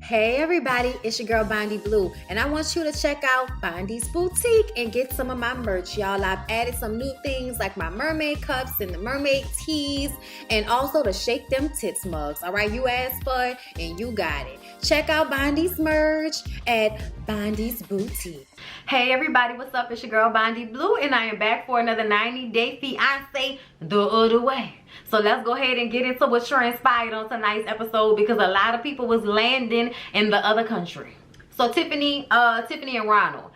Hey everybody, it's your girl Bondy Blue, and I want you to check out Bondy's Boutique and get some of my merch, y'all. I've added some new things like my mermaid cups and the mermaid tees, and also the Shake Them Tits mugs. All right, you asked for it and you got it. Check out Bondy's merch at Bondy's Boutique. Hey everybody, what's up? It's your girl Bondy Blue, and I am back for another 90-day fiance the other way. So let's go ahead and get into what transpired on tonight's episode, because a lot of people was landing in the other country. So Tiffany and Ronald.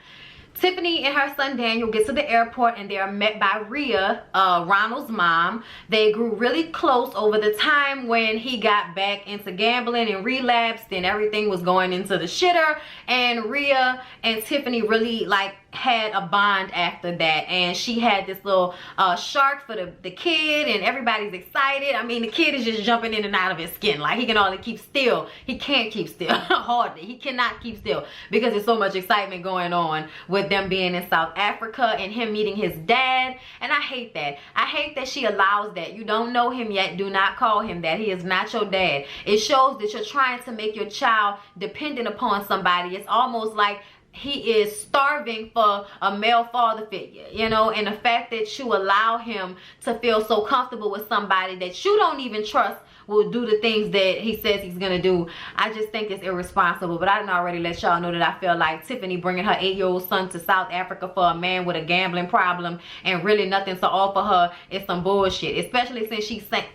Tiffany and her son Daniel get to the airport and they are met by Rhea, Ronald's mom. They grew really close over the time when he got back into gambling and relapsed and everything was going into the shitter. And Rhea and Tiffany really had a bond after that, and she had this little shark for the kid, and everybody's excited. I mean, the kid is just jumping in and out of his skin. Like, he can only keep still. He can't keep still. Hardly. He cannot keep still because there's so much excitement going on with them being in South Africa and him meeting his dad. And I hate that. I hate that she allows that. You don't know him yet. Do not call him that. He is not your dad. It shows that you're trying to make your child dependent upon somebody. It's almost like he is starving for a male father figure, you know. And the fact that you allow him to feel so comfortable with somebody that you don't even trust will do the things that he says he's gonna do, I just think it's irresponsible. But I didn't already let y'all know that I feel like Tiffany bringing her 8-year-old son to South Africa for a man with a gambling problem and really nothing to offer her is some bullshit, especially since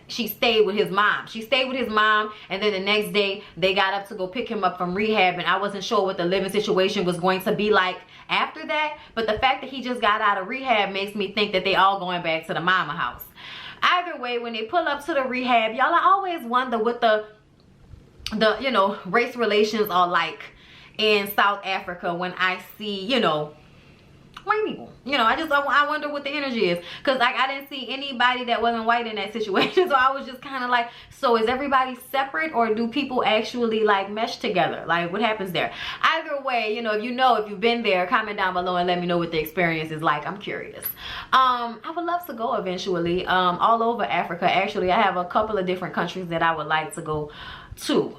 she stayed with his mom. She stayed with his mom, and then the next day they got up to go pick him up from rehab, and I wasn't sure what the living situation was going to be like after that. But the fact that he just got out of rehab makes me think that they all going back to the mama house. Either way, when they pull up to the rehab, y'all, I always wonder what the you know, race relations are like in South Africa when I see, you know, white people. You know, I wonder what the energy is, because like I didn't see anybody that wasn't white in that situation. So I was just kind of like, so is everybody separate, or do people actually like mesh together? Like, what happens there? Either way, you know, if you've been there, comment down below and let me know what the experience is like. I'm curious. I would love to go eventually all over Africa. Actually, I have a couple of different countries that I would like to go to,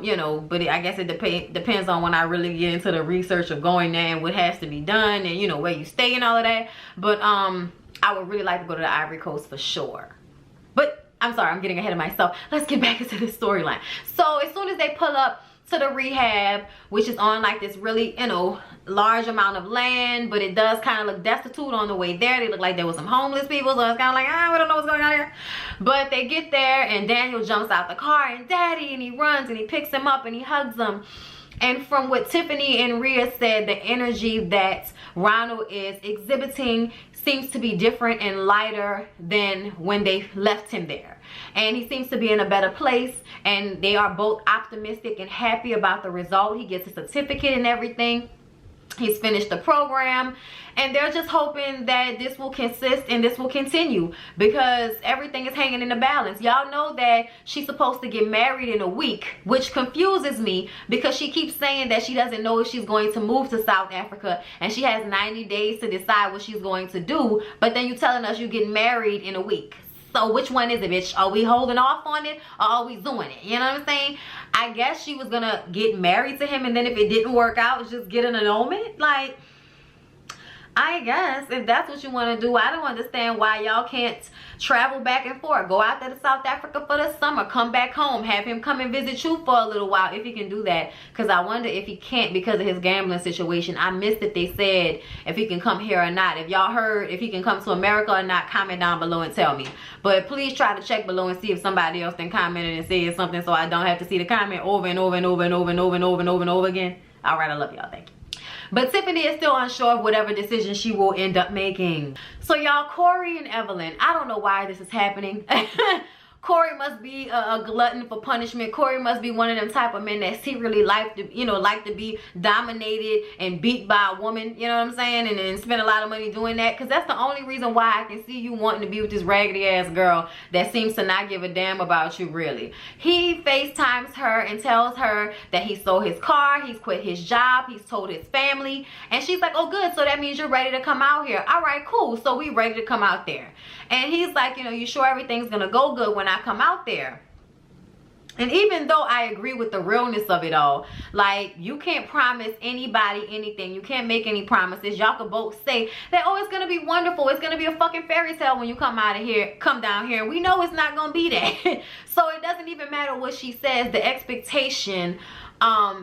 you know, but I guess it depends on when I really get into the research of going there and what has to be done, and you know, where you stay and all of that. But I would really like to go to the Ivory Coast for sure. But I'm sorry, I'm getting ahead of myself. Let's get back into the storyline. So as soon as they pull up to the rehab, which is on like this really, you know, large amount of land, but it does kind of look destitute on the way there. They look like there was some homeless people, so it's kind of like, we don't know what's going on here. But they get there and Daniel jumps out the car and daddy, and he runs and he picks him up and he hugs him. And from what Tiffany and Rhea said, the energy that Ronald is exhibiting seems to be different and lighter than when they left him there. And he seems to be in a better place, and they are both optimistic and happy about the result. He gets a certificate and everything. He's finished the program, and they're just hoping that this will consist and this will continue, because everything is hanging in the balance. Y'all know that she's supposed to get married in a week, which confuses me because she keeps saying that she doesn't know if she's going to move to South Africa and she has 90 days to decide what she's going to do. But then you're telling us you get married in a week. So which one is it, bitch? Are we holding off on it, or are we doing it? You know what I'm saying? I guess she was gonna get married to him, and then if it didn't work out, just get an annulment. Like, I guess if that's what you want to do, I don't understand why y'all can't travel back and forth. Go out there to South Africa for the summer, come back home, have him come and visit you for a little while if he can do that. Because I wonder if he can't because of his gambling situation. I missed if they said if he can come here or not. If y'all heard if he can come to America or not, comment down below and tell me. But please try to check below and see if somebody else then commented and said something, so I don't have to see the comment over and over and over and over and over and over and over and over again. All right, I love y'all. Thank you. But Tiffany is still unsure of whatever decision she will end up making. So y'all, Corey and Evelyn, I don't know why this is happening. Corey must be a glutton for punishment. Corey must be one of them type of men that secretly like to, you know, like to be dominated and beat by a woman. You know what I'm saying? And then spend a lot of money doing that. Because that's the only reason why I can see you wanting to be with this raggedy ass girl that seems to not give a damn about you, really. He FaceTimes her and tells her that he sold his car, he's quit his job, he's told his family. And she's like, oh good, so that means you're ready to come out here. All right, cool. So we ready to come out there. And he's like, you know, you sure everything's gonna go good when I come out there? And even though I agree with the realness of it all, like, you can't promise anybody anything. You can't make any promises. Y'all can both say that, oh, it's gonna be wonderful, it's gonna be a fucking fairy tale when you come down here. We know it's not gonna be that. So it doesn't even matter what she says. The expectation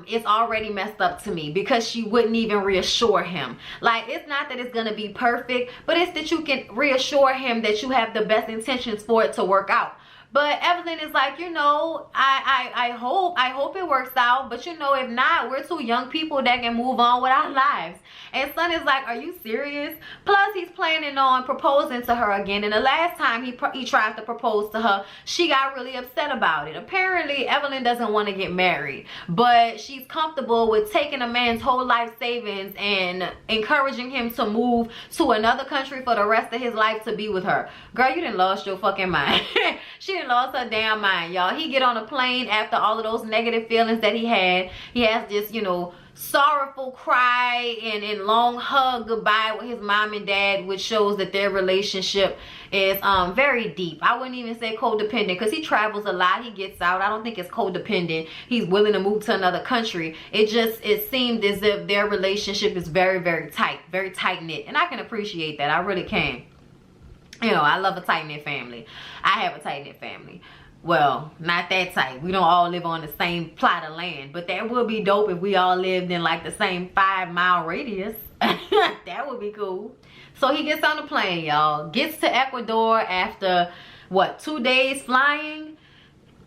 is already messed up to me, because she wouldn't even reassure him. Like, it's not that it's gonna be perfect, but it's that you can reassure him that you have the best intentions for it to work out. But Evelyn is like, you know, I hope it works out. But, you know, if not, we're two young people that can move on with our lives. And Son is like, are you serious? Plus, he's planning on proposing to her again. And the last time he tried to propose to her, she got really upset about it. Apparently, Evelyn doesn't want to get married, but she's comfortable with taking a man's whole life savings and encouraging him to move to another country for the rest of his life to be with her. Girl, you done lost your fucking mind. She done lost her damn mind, y'all. He get on a plane after all of those negative feelings that he had. He has this, you know, sorrowful cry and long hug goodbye with his mom and dad, which shows that their relationship is very deep. I wouldn't even say codependent, because he travels a lot, he gets out. I don't think it's codependent. He's willing to move to another country. It seemed as if their relationship is very, very tight, very tight knit, and I can appreciate that. I really can. You know, I love a tight knit family. I have a tight knit family. Well, not that tight. We don't all live on the same plot of land, but that would be dope if we all lived in like the same 5-mile radius. That would be cool. So he gets on the plane, y'all. Gets to Ecuador after, what, 2 days flying?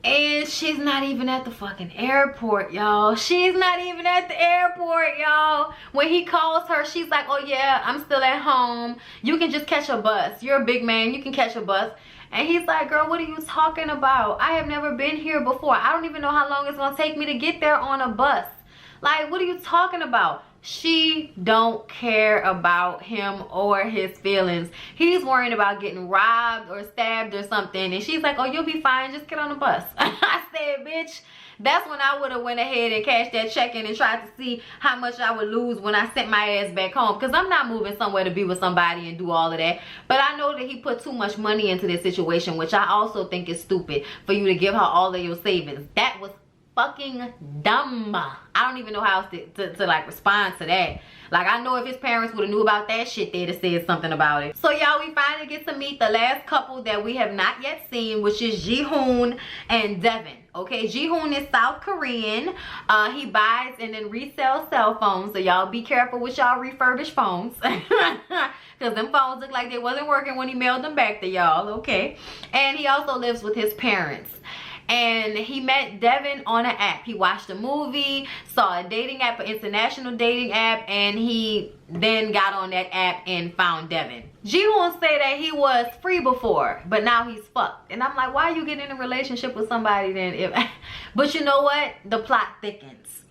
And she's not even at the fucking airport, y'all. She's not even at the airport, y'all. When he calls her, she's like, oh yeah, I'm still at home. You can just catch a bus. You're a big man, you can catch a bus. And he's like, girl, what are you talking about? I have never been here before. I don't even know how long it's gonna take me to get there on a bus. Like, what are you talking about? She don't care about him or his feelings. He's worrying about getting robbed or stabbed or something. And she's like, oh, you'll be fine. Just get on the bus. I said, bitch, that's when I would have went ahead and cashed that check in and tried to see how much I would lose when I sent my ass back home. Because I'm not moving somewhere to be with somebody and do all of that. But I know that he put too much money into this situation, which I also think is stupid, for you to give her all of your savings. That was fucking dumb. I don't even know how else to like respond to that. Like, I know if his parents would have knew about that shit, they'd have said something about it. So y'all, we finally get to meet the last couple that we have not yet seen, which is Ji-hoon and Devin. Okay, Ji-hoon is South Korean. He buys and then resells cell phones, so y'all be careful with y'all refurbished phones. Because them phones look like they wasn't working when he mailed them back to y'all, okay? And he also lives with his parents. And he met Devin on an app. He watched a movie, saw a dating app, an international dating app, and he then got on that app and found Devin. Ji-hoon say that he was free before, but now he's fucked. And I'm like, why are you getting in a relationship with somebody then? But you know what? The plot thickens.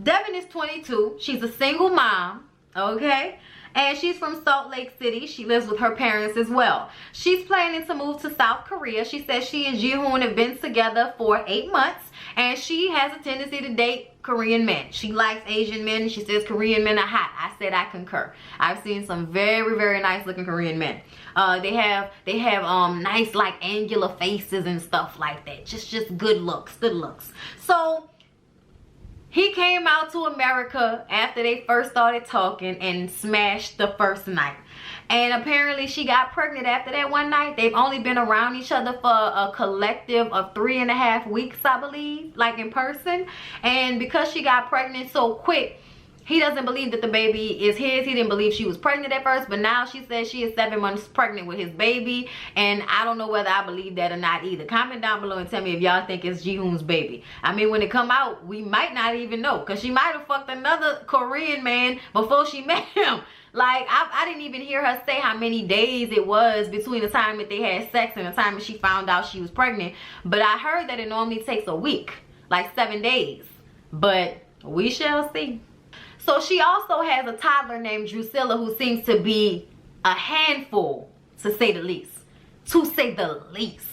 Devin is 22. She's a single mom, okay? And she's from Salt Lake City. She lives with her parents as well. She's planning to move to South Korea. She says she and Ji-hoon have been together for 8 months. And she has a tendency to date Korean men. She likes Asian men. She says Korean men are hot. I said I concur. I've seen some very, very nice looking Korean men. They have nice like angular faces and stuff like that. Just good looks. Good looks. So he came out to America after they first started talking and smashed the first night. And apparently she got pregnant after that one night. They've only been around each other for a collective of 3.5 weeks, I believe, like in person. And because she got pregnant so quick, he doesn't believe that the baby is his. He didn't believe she was pregnant at first, but now she says she is 7 months pregnant with his baby. And I don't know whether I believe that or not either. Comment down below and tell me if y'all think it's Ji-hoon's baby. I mean, when it come out, we might not even know, because she might have fucked another Korean man before she met him. Like, I didn't even hear her say how many days it was between the time that they had sex and the time that she found out she was pregnant. But I heard that it normally takes a week, like 7 days. But we shall see. So she also has a toddler named Drusilla, who seems to be a handful, to say the least. To say the least.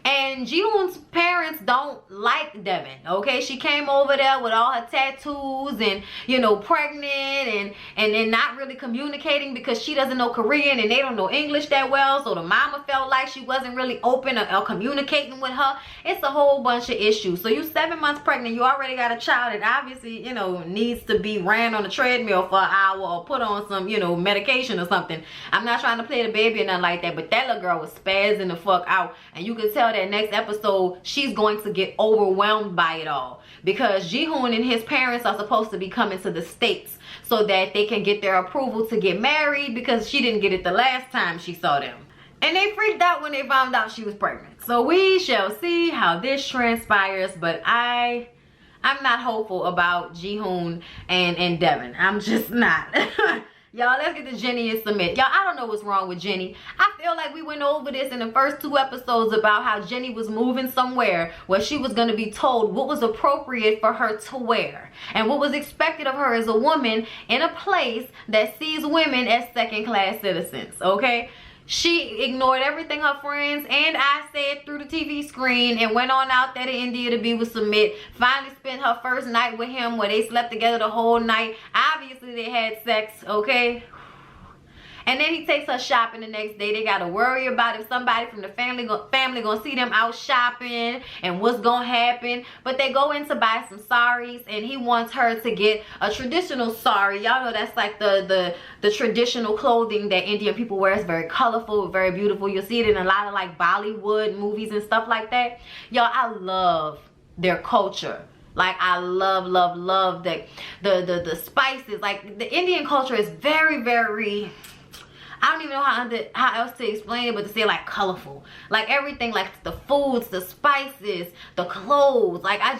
And Jihoon's parents don't like Devin, okay? She came over there with all her tattoos and, you know, pregnant and not really communicating because she doesn't know Korean and they don't know English that well. So the mama felt like she wasn't really open or communicating with her. It's a whole bunch of issues. So you 7 months pregnant, you already got a child that obviously, you know, needs to be ran on a treadmill for an hour or put on some, you know, medication or something. I'm not trying to play the baby or nothing like that, but that little girl was spazzing the fuck out. And you can tell that next episode, she's going to get overwhelmed by it all. Because Jihoon and his parents are supposed to be coming to the States so that they can get their approval to get married because she didn't get it the last time she saw them. And they freaked out when they found out she was pregnant. So we shall see how this transpires, but I'm not hopeful about Jihoon and Devin. I'm just not. Y'all, let's get to Jenny and Sumit. Y'all, I don't know what's wrong with Jenny. I feel like we went over this in the first 2 episodes about how Jenny was moving somewhere where she was going to be told what was appropriate for her to wear and what was expected of her as a woman in a place that sees women as second-class citizens, okay? She ignored everything her friends and I said through the TV screen and went on out there to India to be with Sumit. Finally spent her first night with him where they slept together the whole night. Obviously they had sex, okay? And then he takes her shopping the next day. They got to worry about if somebody from the family gonna see them out shopping and what's gonna happen. But they go in to buy some saris and he wants her to get a traditional sari. Y'all know that's like the traditional clothing that Indian people wear. It's very colorful, very beautiful. You'll see it in a lot of like Bollywood movies and stuff like that. Y'all, I love their culture. Like I love the spices. Like the Indian culture is very, very, I don't even know how else to explain it but to say like colorful. Like everything, like the foods, the spices, the clothes. Like I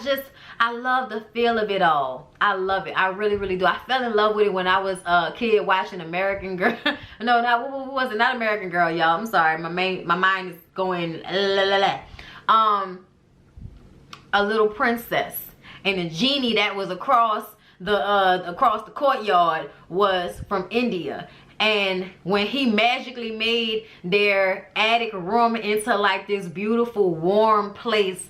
love the feel of it all. I love it. I really, really do. I fell in love with it when I was a kid watching American Girl. No, what was it? Not American Girl, y'all. I'm sorry. My mind is going A Little Princess. And the genie that was across the courtyard was from India. And when he magically made their attic room into like this beautiful warm place,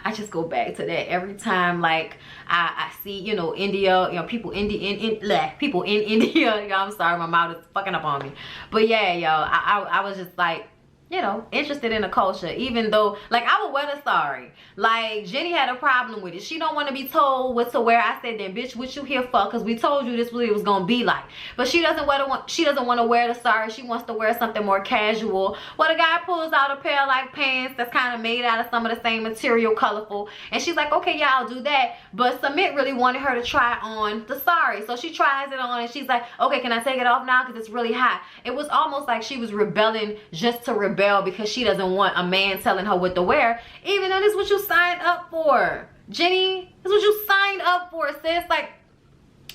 I just go back to that every time. Like I see, you know, India, you know, people in India. Y'all, I'm sorry, my mouth is fucking up on me. But yeah, y'all, I was just like, you know, interested in the culture, even though, like, I would wear the sari. Like, Jenny had a problem with it. She don't want to be told what to wear. I said, then, bitch, what you here for? Because we told you this was what it was going to be like. But she doesn't want to wear the sari. She wants to wear something more casual. Well, the guy pulls out a pair of, like, pants that's kind of made out of some of the same material, colorful. And she's like, okay, yeah, I'll do that. But Sumit really wanted her to try on the sari. So she tries it on, and she's like, okay, can I take it off now? Because it's really hot. It was almost like she was rebelling just to rebel because she doesn't want a man telling her what to wear, even though this is what you signed up for. Jenny, this is what you signed up for, sis. Like,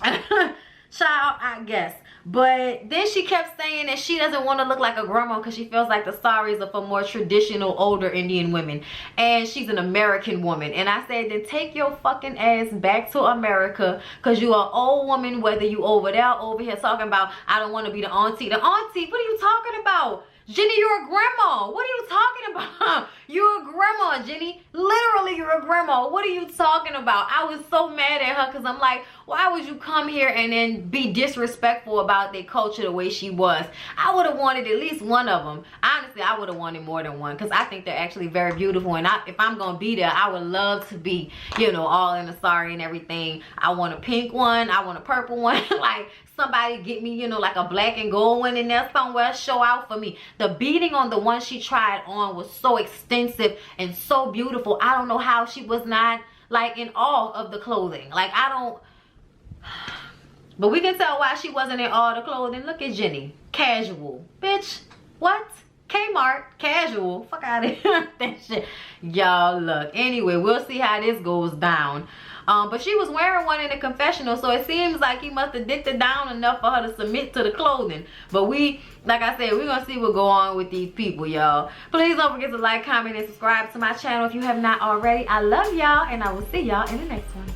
child, I guess. But then she kept saying that she doesn't want to look like a grandma because she feels like the saris are for more traditional, older Indian women. And she's an American woman. And I said, then take your fucking ass back to America because you are an old woman, whether you over there or over here talking about, I don't want to be the auntie. The auntie, what are you talking about? Jenny, you're a grandma. What are you talking about? You're a grandma, Jenny. Literally, you're a grandma. What are you talking about? I was so mad at her because I'm like, why would you come here and then be disrespectful about their culture the way she was? I would have wanted at least one of them. Honestly, I would have wanted more than one because I think they're actually very beautiful. And if I'm going to be there, I would love to be, you know, all in a sari and everything. I want a pink one. I want a purple one. Like, somebody get me, you know, like a black and gold one in there somewhere. Show out for me. The beading on the one she tried on was so extensive and so beautiful. I don't know how she was not, like, in awe of the clothing. Like, I don't... But we can tell why she wasn't in all the clothing. Look at Jenny. Casual. Bitch. What? Kmart. Casual. Fuck out of here. That shit. Y'all, look. Anyway, we'll see how this goes down. But she was wearing one in the confessional, so it seems like he must have dicked her down enough for her to submit to the clothing. But we, like I said, we're going to see what go on with these people, y'all. Please don't forget to like, comment, and subscribe to my channel if you have not already. I love y'all, and I will see y'all in the next one.